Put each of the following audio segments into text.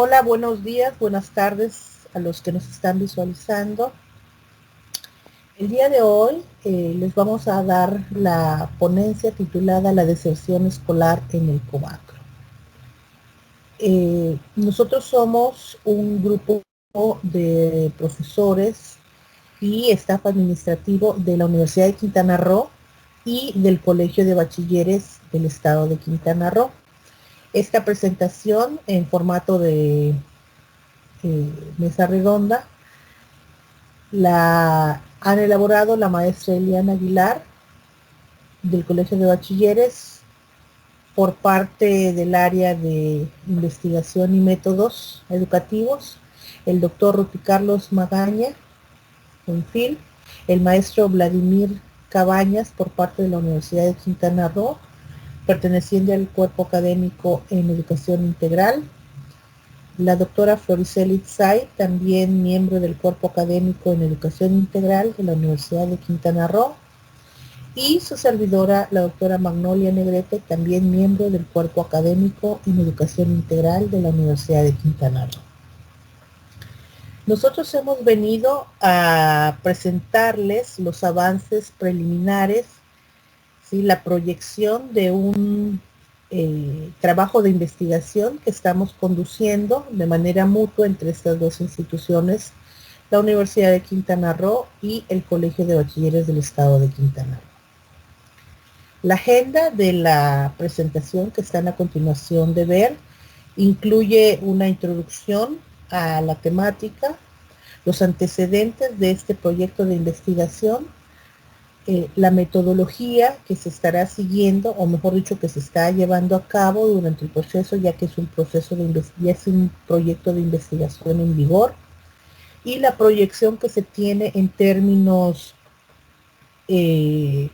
Hola, buenos días, buenas tardes a los que nos están visualizando. El día de hoy les vamos a dar la ponencia titulada La deserción escolar en el Cobacro. Nosotros somos un grupo de profesores y staff administrativo de la Universidad de Quintana Roo y del Colegio de Bachilleres del Estado de Quintana Roo. Esta presentación en formato de mesa redonda la han elaborado la maestra Eliana Aguilar del Colegio de Bachilleres por parte del área de investigación y métodos educativos, el doctor Ruti Carlos Magaña, en FIL, el maestro Vladimir Cabañas por parte de la Universidad de Quintana Roo, perteneciente al cuerpo académico en educación integral, la doctora Floricel Itzay, también miembro del cuerpo académico en educación integral de la Universidad de Quintana Roo, y su servidora, la doctora Magnolia Negrete, también miembro del cuerpo académico en educación integral de la Universidad de Quintana Roo. Nosotros hemos venido a presentarles los avances preliminares, ¿sí? La proyección de un trabajo de investigación que estamos conduciendo de manera mutua entre estas dos instituciones, la Universidad de Quintana Roo y el Colegio de Bachilleres del Estado de Quintana Roo. La agenda de la presentación que están a continuación de ver incluye una introducción a la temática, los antecedentes de este proyecto de investigación, la metodología que se estará siguiendo, o mejor dicho, que se está llevando a cabo durante el proceso, ya que es un proceso ya es un proyecto de investigación en vigor, y la proyección que se tiene en términos de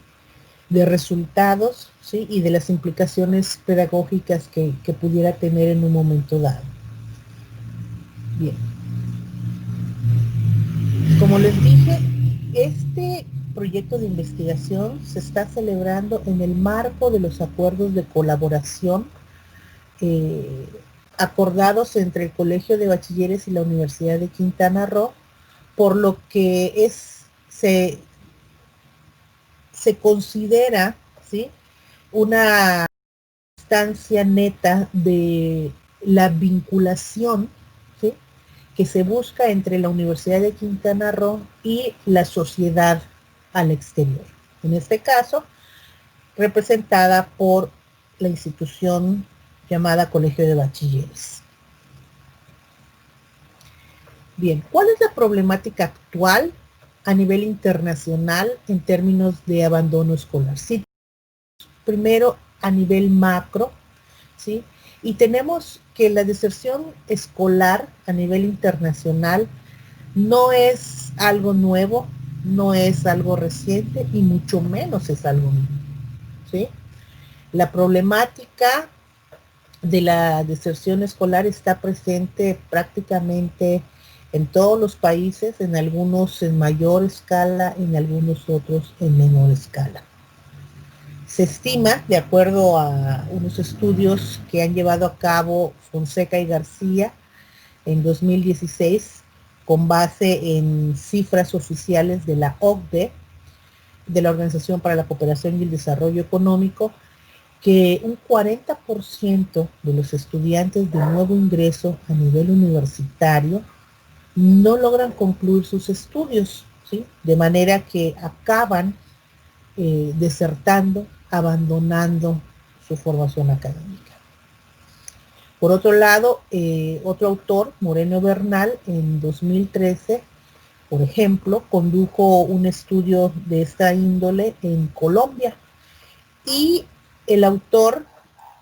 resultados, ¿sí? Y de las implicaciones pedagógicas que pudiera tener en un momento dado. Bien. Como les dije, este proyecto de investigación se está celebrando en el marco de los acuerdos de colaboración acordados entre el Colegio de Bachilleres y la Universidad de Quintana Roo, por lo que se considera, ¿sí?, una instancia neta de la vinculación, ¿sí?, que se busca entre la Universidad de Quintana Roo y la sociedad al exterior. En este caso, representada por la institución llamada Colegio de Bachilleres. Bien, ¿cuál es la problemática actual a nivel internacional en términos de abandono escolar? Sí, primero a nivel macro, ¿sí? Y tenemos que la deserción escolar a nivel internacional no es algo nuevo, no es algo reciente y mucho menos es algo nuevo, ¿sí? La problemática de la deserción escolar está presente prácticamente en todos los países, en algunos en mayor escala, en algunos otros en menor escala. Se estima, de acuerdo a unos estudios que han llevado a cabo Fonseca y García en 2016, con base en cifras oficiales de la OCDE, de la Organización para la Cooperación y el Desarrollo Económico, que un 40% de los estudiantes de nuevo ingreso a nivel universitario no logran concluir sus estudios, ¿sí? De manera que acaban desertando, abandonando su formación académica. Por otro lado, otro autor, Moreno Bernal, en 2013, por ejemplo, condujo un estudio de esta índole en Colombia y el autor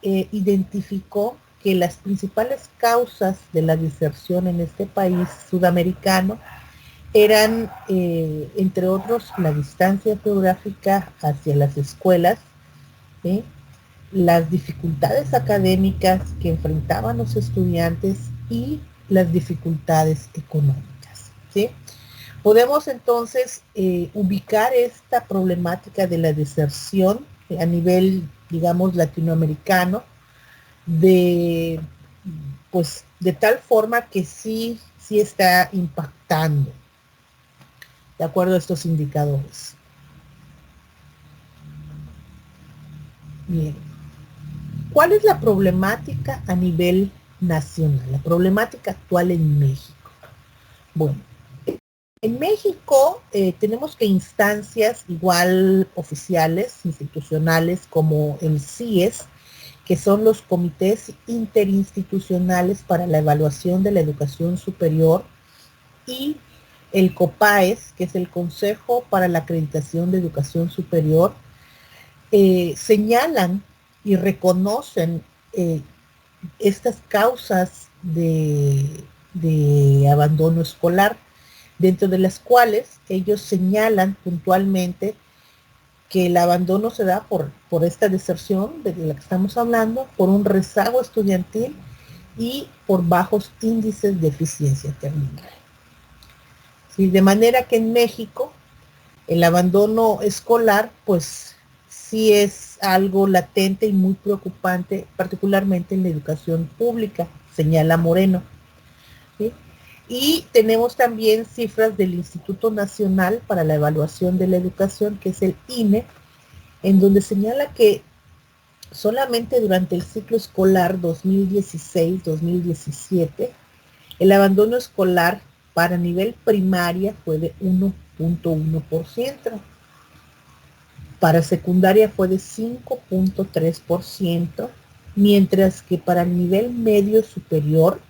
identificó que las principales causas de la deserción en este país sudamericano eran, entre otros, la distancia geográfica hacia las escuelas, ¿sí?, las dificultades académicas que enfrentaban los estudiantes y las dificultades económicas, ¿sí? Podemos entonces ubicar esta problemática de la deserción a nivel, digamos, latinoamericano, de de tal forma que sí está impactando, de acuerdo a estos indicadores. Bien. ¿Cuál es la problemática a nivel nacional? La problemática actual en México. Bueno, en México tenemos que instancias igual oficiales, institucionales, como el CIES, que son los comités interinstitucionales para la evaluación de la educación superior, y el COPAES, que es el Consejo para la Acreditación de Educación Superior, señalan y reconocen estas causas de abandono escolar, dentro de las cuales ellos señalan puntualmente que el abandono se da por esta deserción de la que estamos hablando, por un rezago estudiantil y por bajos índices de eficiencia terminal. ¿Sí? De manera que en México el abandono escolar, pues sí es algo latente y muy preocupante, particularmente en la educación pública, señala Moreno. ¿Sí? Y tenemos también cifras del Instituto Nacional para la Evaluación de la Educación, que es el INE, en donde señala que solamente durante el ciclo escolar 2016-2017, el abandono escolar para nivel primaria fue de 1.1%, para secundaria fue de 5.3%, mientras que para el nivel medio superior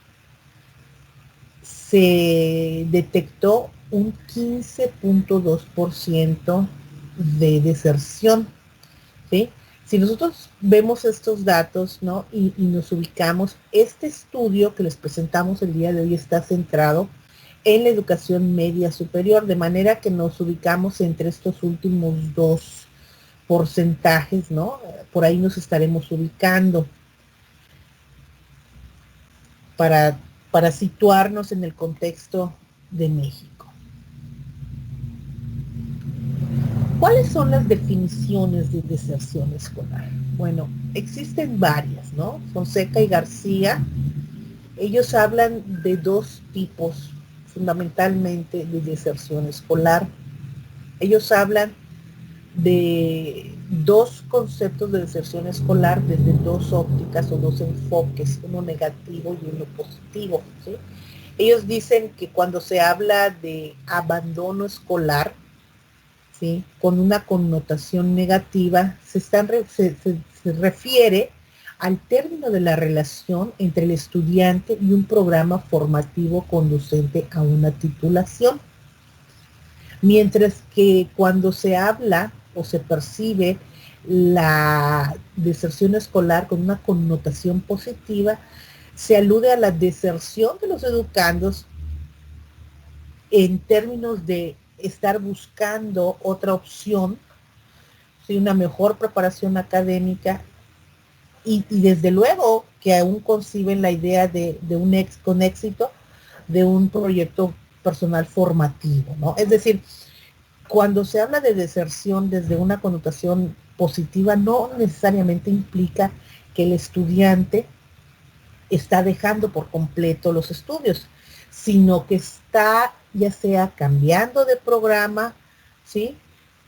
se detectó un 15.2% de deserción, ¿sí? Si nosotros vemos estos datos, ¿no? y nos ubicamos, este estudio que les presentamos el día de hoy está centrado en la educación media superior, de manera que nos ubicamos entre estos últimos dos porcentajes, ¿no? Por ahí nos estaremos ubicando para situarnos en el contexto de México. ¿Cuáles son las definiciones de deserción escolar? Bueno, existen varias, ¿no? Fonseca y García, ellos hablan de dos tipos fundamentalmente de deserción escolar. Ellos hablan de dos conceptos de deserción escolar desde dos ópticas o dos enfoques, uno negativo y uno positivo, ¿sí? Ellos dicen que cuando se habla de abandono escolar, ¿sí?, con una connotación negativa, se refiere al término de la relación entre el estudiante y un programa formativo conducente a una titulación. Mientras que cuando se habla o se percibe la deserción escolar con una connotación positiva, se alude a la deserción de los educandos en términos de estar buscando otra opción, ¿sí?, una mejor preparación académica y desde luego que aún conciben la idea de con éxito de un proyecto personal formativo, ¿no? Es decir, cuando se habla de deserción desde una connotación positiva, no necesariamente implica que el estudiante está dejando por completo los estudios, sino que está ya sea cambiando de programa, ¿sí?,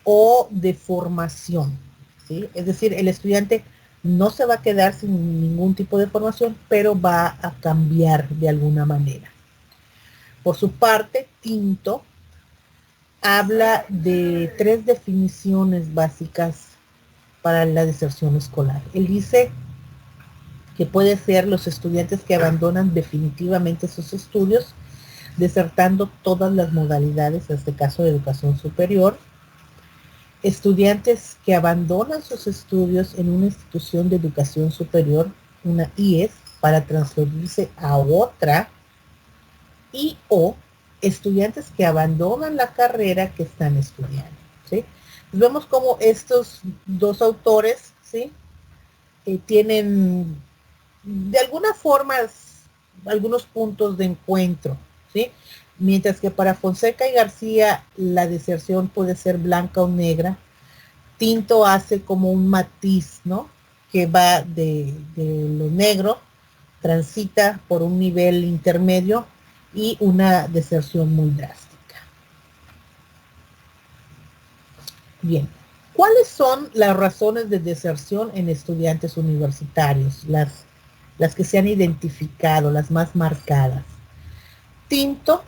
o de formación, ¿sí? Es decir, el estudiante no se va a quedar sin ningún tipo de formación, pero va a cambiar de alguna manera. Por su parte, Tinto habla de tres definiciones básicas para la deserción escolar. Él dice que puede ser los estudiantes que abandonan definitivamente sus estudios, desertando todas las modalidades, en este caso de educación superior, estudiantes que abandonan sus estudios en una institución de educación superior, una IES, para transferirse a otra, y o estudiantes que abandonan la carrera que están estudiando, ¿sí? Pues vemos cómo estos dos autores, ¿sí?, tienen de alguna forma algunos puntos de encuentro, ¿sí? Mientras que para Fonseca y García la deserción puede ser blanca o negra, Tinto hace como un matiz, ¿no?, que va de lo negro transita por un nivel intermedio y una deserción muy drástica. Bien, ¿cuáles son las razones de deserción en estudiantes universitarios? Las que se han identificado, las más marcadas. Tinto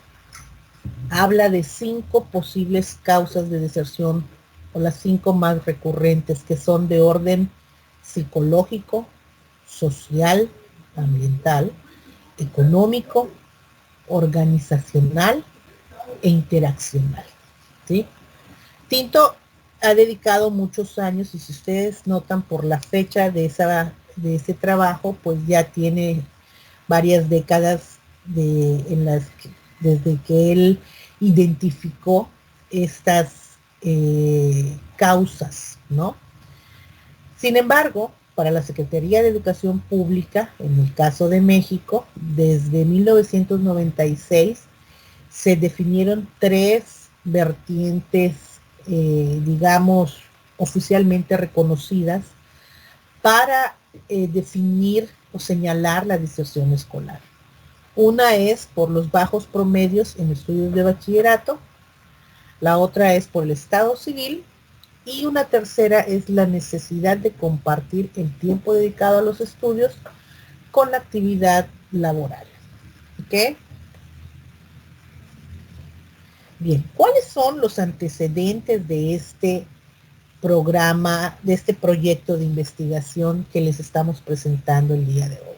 habla de 5 posibles causas de deserción, o las 5 más recurrentes, que son de orden psicológico, social, ambiental, económico, organizacional e interaccional, ¿sí? Tinto ha dedicado muchos años, y si ustedes notan por la fecha de ese trabajo, pues ya tiene varias décadas desde que él identificó estas causas, ¿no? Sin embargo, para la Secretaría de Educación Pública, en el caso de México, desde 1996 se definieron 3 vertientes, digamos, oficialmente reconocidas para definir o señalar la deserción escolar. Una es por los bajos promedios en estudios de bachillerato, la otra es por el estado civil, y una tercera es la necesidad de compartir el tiempo dedicado a los estudios con la actividad laboral. ¿Ok? Bien, ¿cuáles son los antecedentes de este programa, de este proyecto de investigación que les estamos presentando el día de hoy?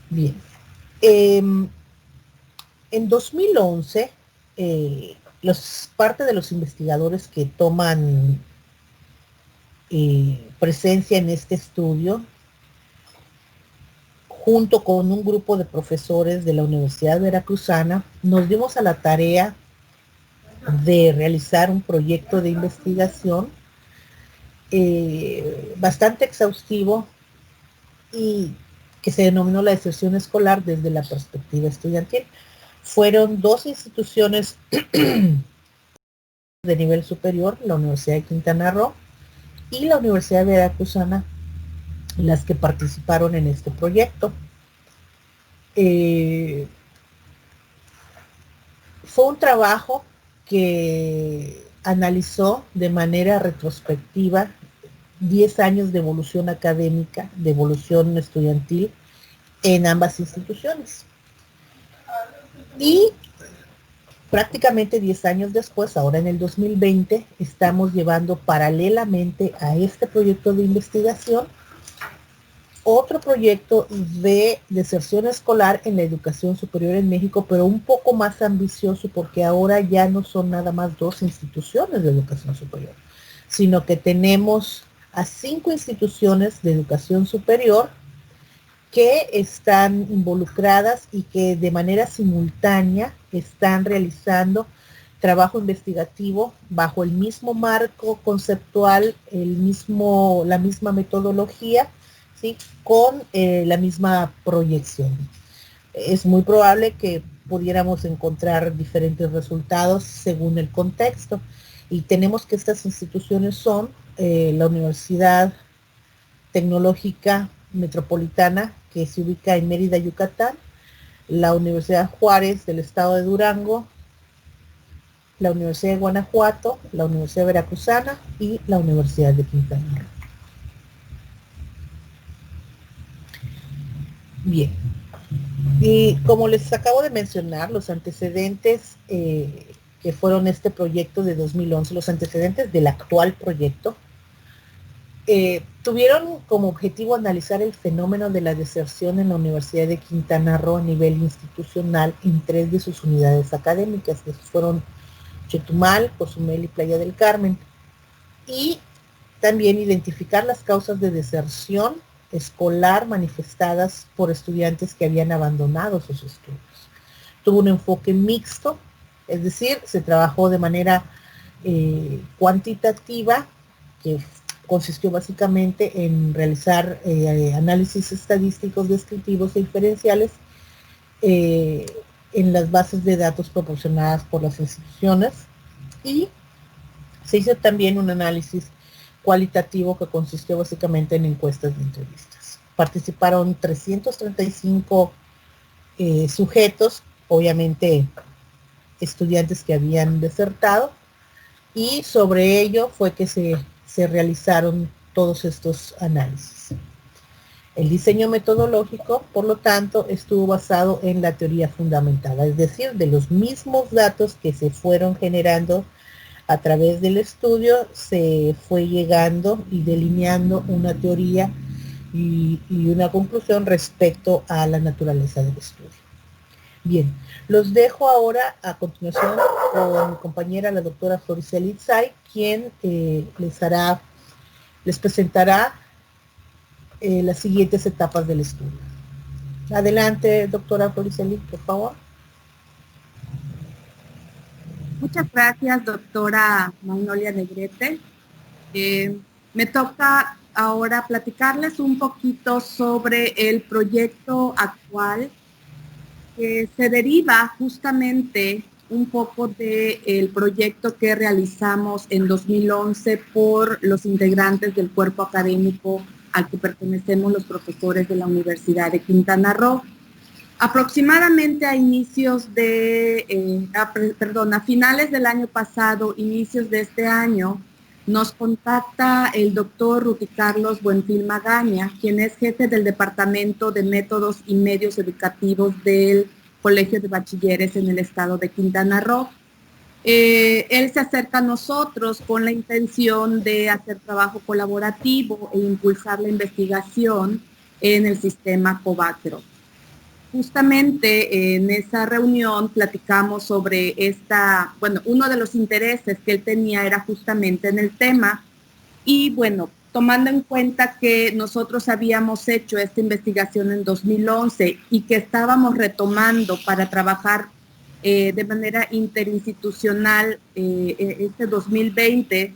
Bien, en 2011, parte de los investigadores que toman presencia en este estudio, junto con un grupo de profesores de la Universidad Veracruzana, nos dimos a la tarea de realizar un proyecto de investigación bastante exhaustivo y que se denominó la deserción escolar desde la perspectiva estudiantil. Fueron 2 instituciones de nivel superior, la Universidad de Quintana Roo y la Universidad Veracruzana, las que participaron en este proyecto. Fue un trabajo que analizó de manera retrospectiva 10 años de evolución académica, de evolución estudiantil en ambas instituciones. Y prácticamente 10 años después, ahora en el 2020, estamos llevando paralelamente a este proyecto de investigación otro proyecto de deserción escolar en la educación superior en México, pero un poco más ambicioso porque ahora ya no son nada más 2 instituciones de educación superior, sino que tenemos a 5 instituciones de educación superior que están involucradas y que de manera simultánea están realizando trabajo investigativo bajo el mismo marco conceptual, la misma metodología, ¿sí? Con la misma proyección. Es muy probable que pudiéramos encontrar diferentes resultados según el contexto. Y tenemos que estas instituciones son la Universidad Tecnológica Metropolitana, que se ubica en Mérida, Yucatán, la Universidad Juárez del Estado de Durango, la Universidad de Guanajuato, la Universidad Veracruzana y la Universidad de Quintana Roo. Bien, y como les acabo de mencionar, los antecedentes que fueron este proyecto de 2011, los antecedentes del actual proyecto, tuvieron como objetivo analizar el fenómeno de la deserción en la Universidad de Quintana Roo a nivel institucional en 3 de sus unidades académicas, que fueron Chetumal, Cozumel y Playa del Carmen, y también identificar las causas de deserción escolar manifestadas por estudiantes que habían abandonado sus estudios. Tuvo un enfoque mixto, es decir, se trabajó de manera cuantitativa, que consistió básicamente en realizar análisis estadísticos, descriptivos e inferenciales en las bases de datos proporcionadas por las instituciones, y se hizo también un análisis cualitativo que consistió básicamente en encuestas de entrevistas. Participaron 335 sujetos, obviamente estudiantes que habían desertado, y sobre ello fue que se realizaron todos estos análisis. El diseño metodológico, por lo tanto, estuvo basado en la teoría fundamentada, es decir, de los mismos datos que se fueron generando a través del estudio, se fue llegando y delineando una teoría y una conclusión respecto a la naturaleza del estudio. Bien, los dejo ahora a continuación con mi compañera, la doctora Floriceli Itzay, quien les presentará las siguientes etapas del estudio. Adelante, doctora Floriceli, por favor. Muchas gracias, doctora Magnolia Negrete. Me toca ahora platicarles un poquito sobre el proyecto actual que se deriva justamente un poco del proyecto que realizamos en 2011 por los integrantes del cuerpo académico al que pertenecemos los profesores de la Universidad de Quintana Roo. Aproximadamente a finales del año pasado, inicios de este año, nos contacta el doctor Ruti Carlos Buenfil Magaña, quien es jefe del Departamento de Métodos y Medios Educativos del Colegio de Bachilleres en el estado de Quintana Roo. Él se acerca a nosotros con la intención de hacer trabajo colaborativo e impulsar la investigación en el sistema Covacro. Justamente en esa reunión platicamos sobre uno de los intereses que él tenía era justamente en el tema y bueno, tomando en cuenta que nosotros habíamos hecho esta investigación en 2011 y que estábamos retomando para trabajar de manera interinstitucional este 2020,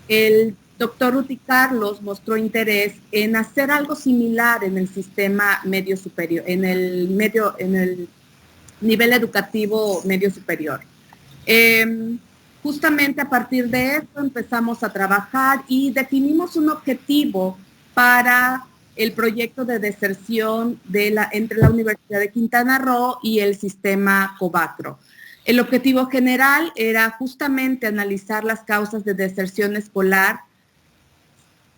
el doctor Ruti Carlos mostró interés en hacer algo similar en el sistema medio superior, en el nivel educativo medio superior. Justamente a partir de esto empezamos a trabajar y definimos un objetivo para el proyecto de deserción entre la Universidad de Quintana Roo y el sistema Covacro. El objetivo general era justamente analizar las causas de deserción escolar,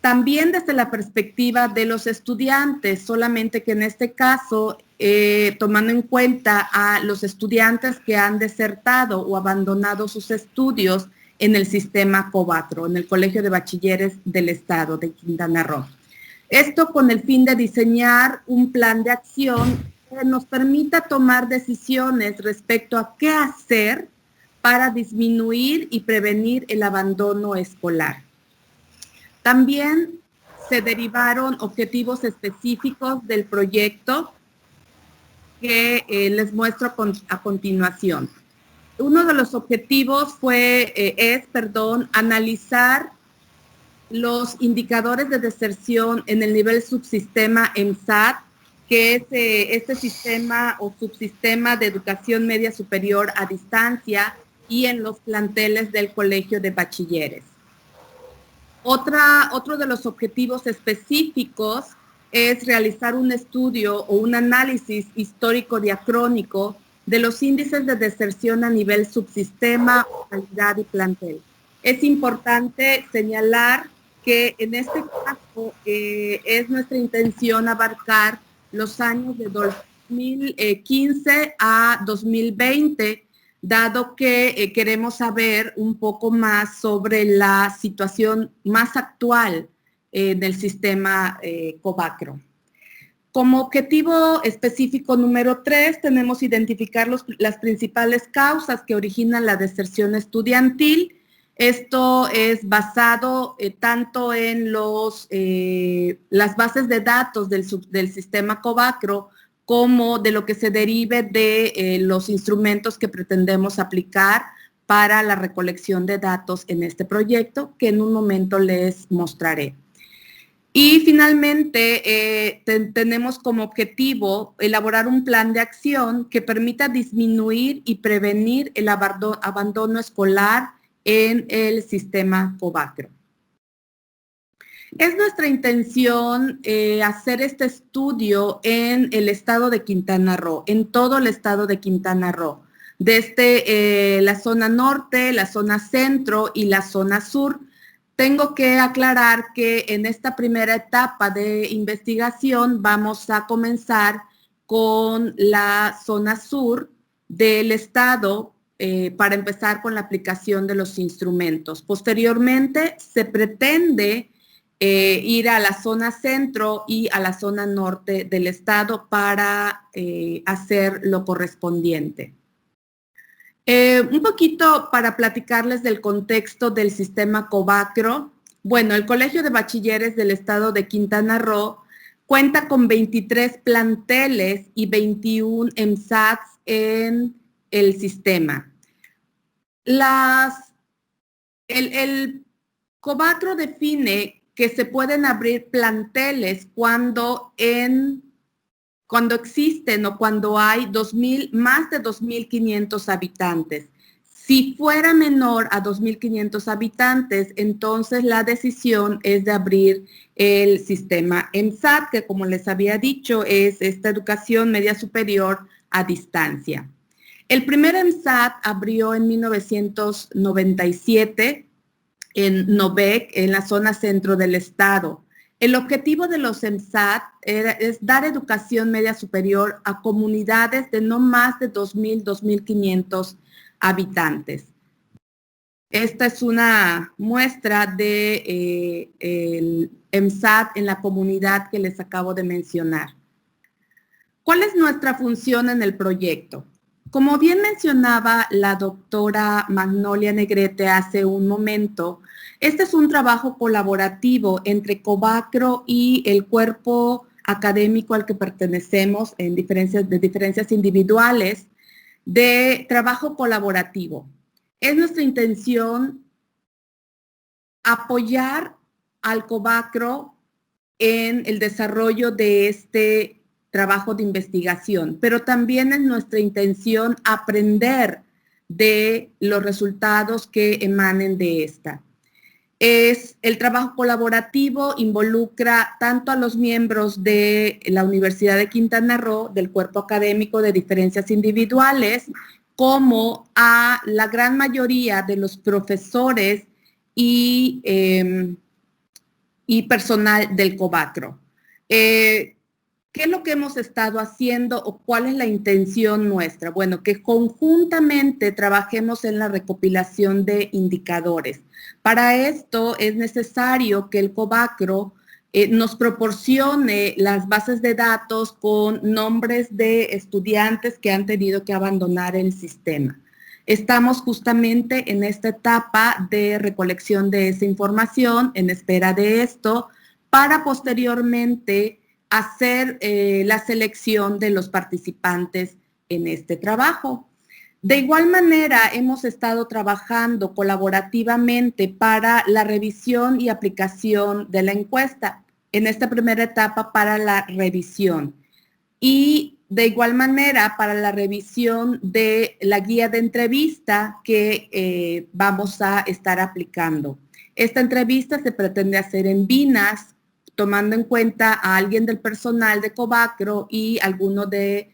también desde la perspectiva de los estudiantes, solamente que en este caso, tomando en cuenta a los estudiantes que han desertado o abandonado sus estudios en el sistema Covacro, en el Colegio de Bachilleres del Estado de Quintana Roo. Esto con el fin de diseñar un plan de acción que nos permita tomar decisiones respecto a qué hacer para disminuir y prevenir el abandono escolar. También se derivaron objetivos específicos del proyecto que les muestro a continuación. Uno de los objetivos es analizar los indicadores de deserción en el nivel subsistema EMSAT, que es este sistema o subsistema de educación media superior a distancia y en los planteles del Colegio de Bachilleres. Otro de los objetivos específicos es realizar un estudio o un análisis histórico diacrónico de los índices de deserción a nivel subsistema, calidad y plantel. Es importante señalar que en este caso es nuestra intención abarcar los años de 2015 a 2020, dado que queremos saber un poco más sobre la situación más actual del sistema Covacro. Como objetivo específico número 3, tenemos identificar las principales causas que originan la deserción estudiantil. Esto es basado tanto en las bases de datos del sistema Covacro como de lo que se derive de los instrumentos que pretendemos aplicar para la recolección de datos en este proyecto, que en un momento les mostraré. Y finalmente, tenemos como objetivo elaborar un plan de acción que permita disminuir y prevenir el abandono escolar en el sistema Covacro. Es nuestra intención hacer este estudio en el estado de Quintana Roo, en todo el estado de Quintana Roo, desde la zona norte, la zona centro y la zona sur. Tengo que aclarar que en esta primera etapa de investigación vamos a comenzar con la zona sur del estado para empezar con la aplicación de los instrumentos. Posteriormente se pretende ir a la zona centro y a la zona norte del estado para hacer lo correspondiente. Un poquito para platicarles del contexto del sistema Covacro. Bueno, el Colegio de Bachilleres del Estado de Quintana Roo cuenta con 23 planteles y 21 EMSATs en el sistema. El Covacro define que se pueden abrir planteles cuando existen o cuando hay más de 2.500 habitantes. Si fuera menor a 2.500 habitantes, entonces la decisión es de abrir el sistema EMSAT, que como les había dicho, es esta educación media superior a distancia. El primer EMSAT abrió en 1997 en Novec, en la zona centro del estado. El objetivo de los EMSAT es dar educación media superior a comunidades de no más de 2.000, 2.500 habitantes. Esta es una muestra de el EMSAT en la comunidad que les acabo de mencionar. ¿Cuál es nuestra función en el proyecto? Como bien mencionaba la doctora Magnolia Negrete hace un momento, este es un trabajo colaborativo entre Covacro y el cuerpo académico al que pertenecemos de diferencias individuales de trabajo colaborativo. Es nuestra intención apoyar al Covacro en el desarrollo de este trabajo de investigación, pero también es nuestra intención aprender de los resultados que emanen de esta. El trabajo colaborativo involucra tanto a los miembros de la Universidad de Quintana Roo, del cuerpo académico de diferencias individuales, como a la gran mayoría de los profesores y personal del Covacro. ¿Qué es lo que hemos estado haciendo o cuál es la intención nuestra? Bueno, que conjuntamente trabajemos en la recopilación de indicadores. Para esto es necesario que el Covacro nos proporcione las bases de datos con nombres de estudiantes que han tenido que abandonar el sistema. Estamos justamente en esta etapa de recolección de esa información, en espera de esto, para posteriormente hacer la selección de los participantes en este trabajo. De igual manera, hemos estado trabajando colaborativamente para la revisión y aplicación de la encuesta, en esta primera etapa para la revisión. Y de igual manera, para la revisión de la guía de entrevista que vamos a estar aplicando. Esta entrevista se pretende hacer en Vinas, tomando en cuenta a alguien del personal de Covacro y algunos de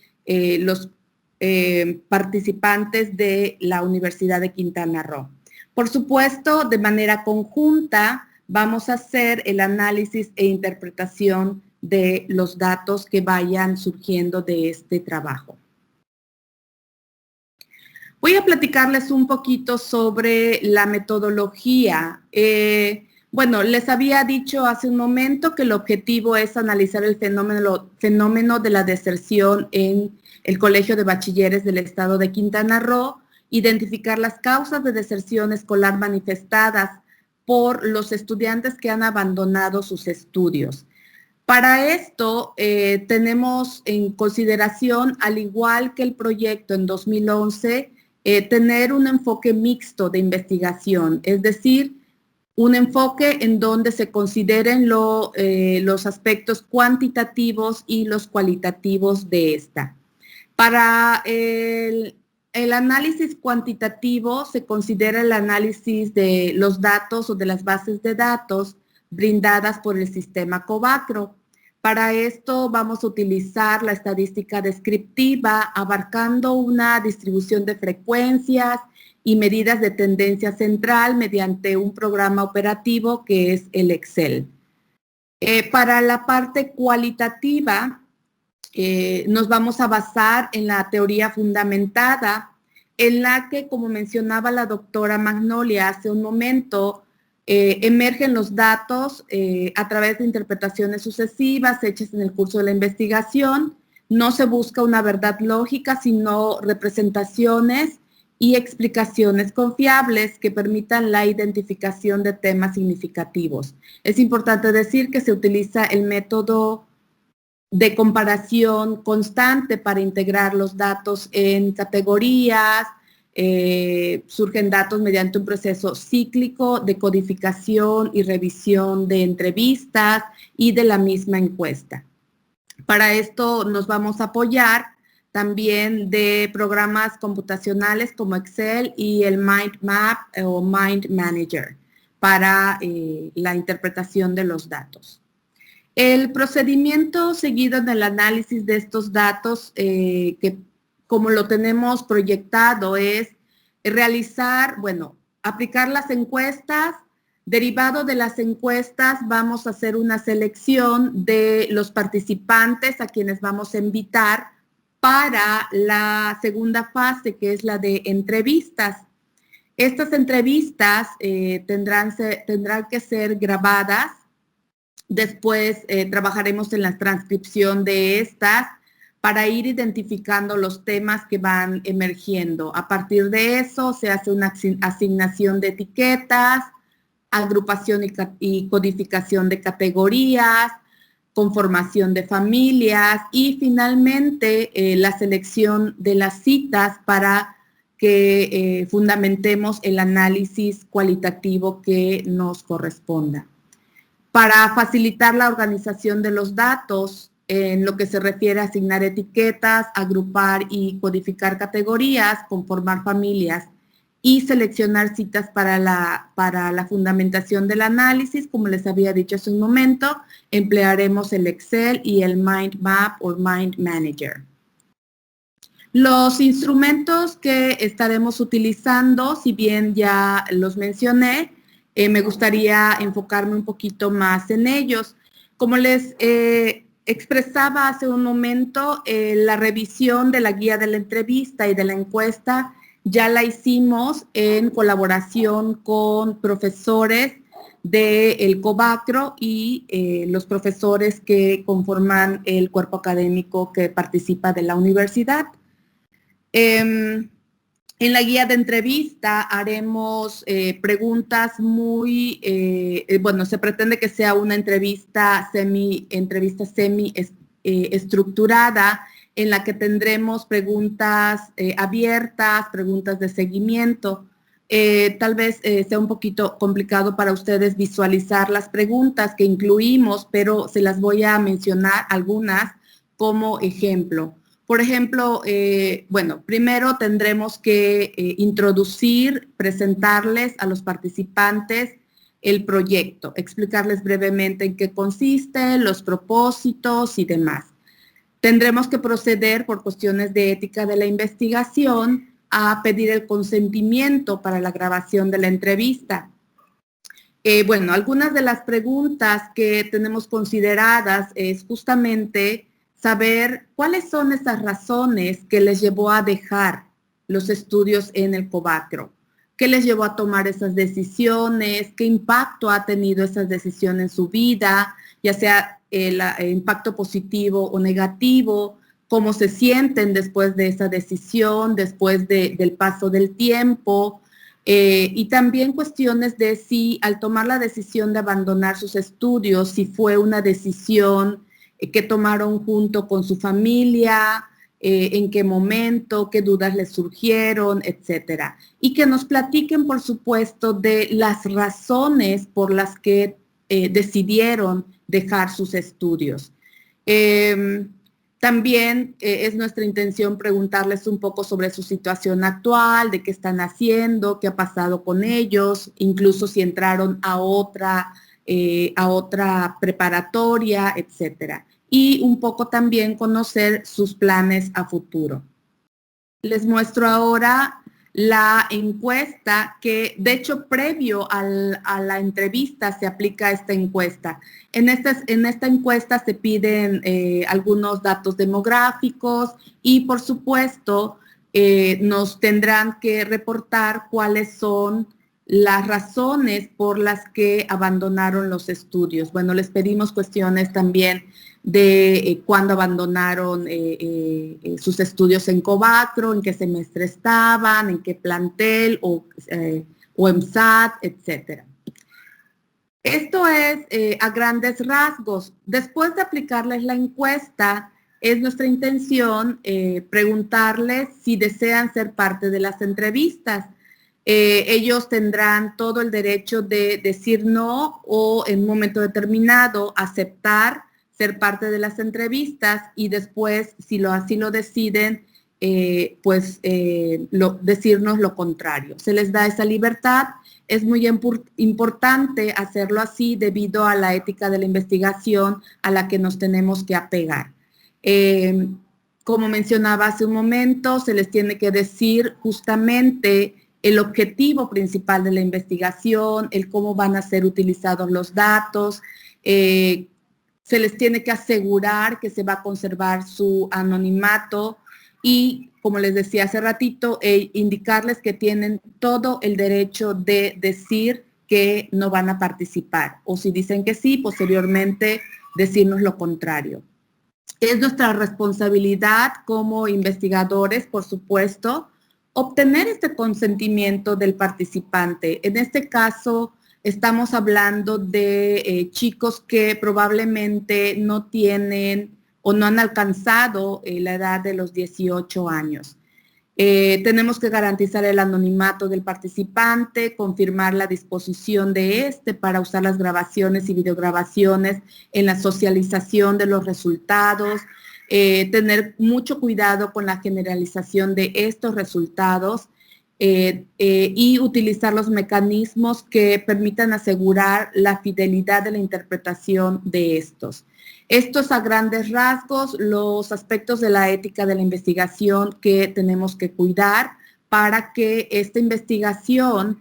los participantes de la Universidad de Quintana Roo. Por supuesto, de manera conjunta, vamos a hacer el análisis e interpretación de los datos que vayan surgiendo de este trabajo. Voy a platicarles un poquito sobre la metodología. Bueno, les había dicho hace un momento que el objetivo es analizar el fenómeno de la deserción en el Colegio de Bachilleres del Estado de Quintana Roo, identificar las causas de deserción escolar manifestadas por los estudiantes que han abandonado sus estudios. Para esto tenemos en consideración, al igual que el proyecto en 2011, tener un enfoque mixto de investigación, es decir, un enfoque en donde se consideren los aspectos cuantitativos y los cualitativos de esta. Para el análisis cuantitativo se considera el análisis de los datos o de las bases de datos brindadas por el sistema Covacro. Para esto vamos a utilizar la estadística descriptiva, abarcando una distribución de frecuencias y medidas de tendencia central mediante un programa operativo que es el Excel. Para la parte cualitativa, nos vamos a basar en la teoría fundamentada, en la que, como mencionaba la doctora Magnolia hace un momento, emergen los datos a través de interpretaciones sucesivas hechas en el curso de la investigación. No se busca una verdad lógica, sino representaciones y explicaciones confiables que permitan la identificación de temas significativos. Es importante decir que se utiliza el método de comparación constante para integrar los datos en categorías. Surgen datos mediante un proceso cíclico de codificación y revisión de entrevistas y de la misma encuesta. Para esto nos vamos a apoyar también de programas computacionales como Excel y el Mind Map o Mind Manager para la interpretación de los datos. El procedimiento seguido en el análisis de estos datos, que como lo tenemos proyectado, es aplicar las encuestas. Derivado de las encuestas, vamos a hacer una selección de los participantes a quienes vamos a invitar para la segunda fase, que es la de entrevistas. Estas entrevistas tendrán que ser grabadas. Después trabajaremos en la transcripción de estas para ir identificando los temas que van emergiendo. A partir de eso se hace una asignación de etiquetas, agrupación y codificación de categorías, conformación de familias y finalmente la selección de las citas para que fundamentemos el análisis cualitativo que nos corresponda. Para facilitar la organización de los datos, en lo que se refiere a asignar etiquetas, agrupar y codificar categorías, conformar familias y seleccionar citas para la fundamentación del análisis, como les había dicho hace un momento, emplearemos el Excel y el Mind Map o Mind Manager. Los instrumentos que estaremos utilizando, si bien ya los mencioné, me gustaría enfocarme un poquito más en ellos. Como les expresaba hace un momento, la revisión de la guía de la entrevista y de la encuesta ya la hicimos en colaboración con profesores del Covacro y los profesores que conforman el cuerpo académico que participa de la universidad. En la guía de entrevista haremos preguntas se pretende que sea una entrevista semi estructurada en la que tendremos preguntas abiertas, preguntas de seguimiento. Tal vez sea un poquito complicado para ustedes visualizar las preguntas que incluimos, pero se las voy a mencionar algunas como ejemplo. Por ejemplo, primero tendremos que introducir, presentarles a los participantes el proyecto, explicarles brevemente en qué consiste, los propósitos y demás. Tendremos que proceder por cuestiones de ética de la investigación a pedir el consentimiento para la grabación de la entrevista. Algunas de las preguntas que tenemos consideradas es justamente saber cuáles son esas razones que les llevó a dejar los estudios en el Covacro, qué les llevó a tomar esas decisiones, qué impacto ha tenido esas decisiones en su vida, ya sea el impacto positivo o negativo, cómo se sienten después de esa decisión, después del paso del tiempo, y también cuestiones de si al tomar la decisión de abandonar sus estudios, si fue una decisión que tomaron junto con su familia, en qué momento, qué dudas les surgieron, etcétera. Y que nos platiquen, por supuesto, de las razones por las que decidieron dejar sus estudios. También es nuestra intención preguntarles un poco sobre su situación actual, de qué están haciendo, qué ha pasado con ellos, incluso si entraron a otra a otra preparatoria, etcétera. Y un poco también conocer sus planes a futuro. Les muestro ahora la encuesta que, de hecho, previo a la entrevista se aplica esta encuesta. En esta encuesta se piden algunos datos demográficos y, por supuesto, nos tendrán que reportar cuáles son las razones por las que abandonaron los estudios. Bueno, les pedimos cuestiones también de cuándo abandonaron sus estudios en Cobatro, en qué semestre estaban, en qué plantel o EMSAT, etcétera. Esto es a grandes rasgos. Después de aplicarles la encuesta, es nuestra intención preguntarles si desean ser parte de las entrevistas. Ellos tendrán todo el derecho de decir no o en un momento determinado aceptar ser parte de las entrevistas y después, si así lo deciden, decirnos lo contrario. Se les da esa libertad. Es muy importante hacerlo así debido a la ética de la investigación a la que nos tenemos que apegar. Como mencionaba hace un momento, se les tiene que decir justamente el objetivo principal de la investigación, el cómo van a ser utilizados los datos, se les tiene que asegurar que se va a conservar su anonimato y, como les decía hace ratito, indicarles que tienen todo el derecho de decir que no van a participar o si dicen que sí, posteriormente decirnos lo contrario. Es nuestra responsabilidad como investigadores, por supuesto, obtener este consentimiento del participante. En este caso, estamos hablando de chicos que probablemente no tienen o no han alcanzado la edad de los 18 años. Tenemos que garantizar el anonimato del participante, confirmar la disposición de este para usar las grabaciones y videograbaciones en la socialización de los resultados, tener mucho cuidado con la generalización de estos resultados y utilizar los mecanismos que permitan asegurar la fidelidad de la interpretación de estos. Estos a grandes rasgos, los aspectos de la ética de la investigación que tenemos que cuidar para que esta investigación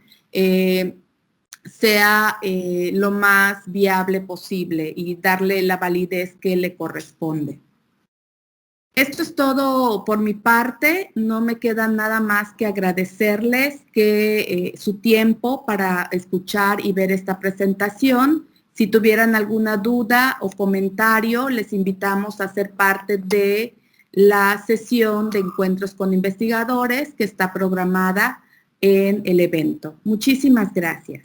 sea lo más viable posible y darle la validez que le corresponde. Esto es todo por mi parte. No me queda nada más que agradecerles su tiempo para escuchar y ver esta presentación. Si tuvieran alguna duda o comentario, les invitamos a ser parte de la sesión de encuentros con investigadores que está programada en el evento. Muchísimas gracias.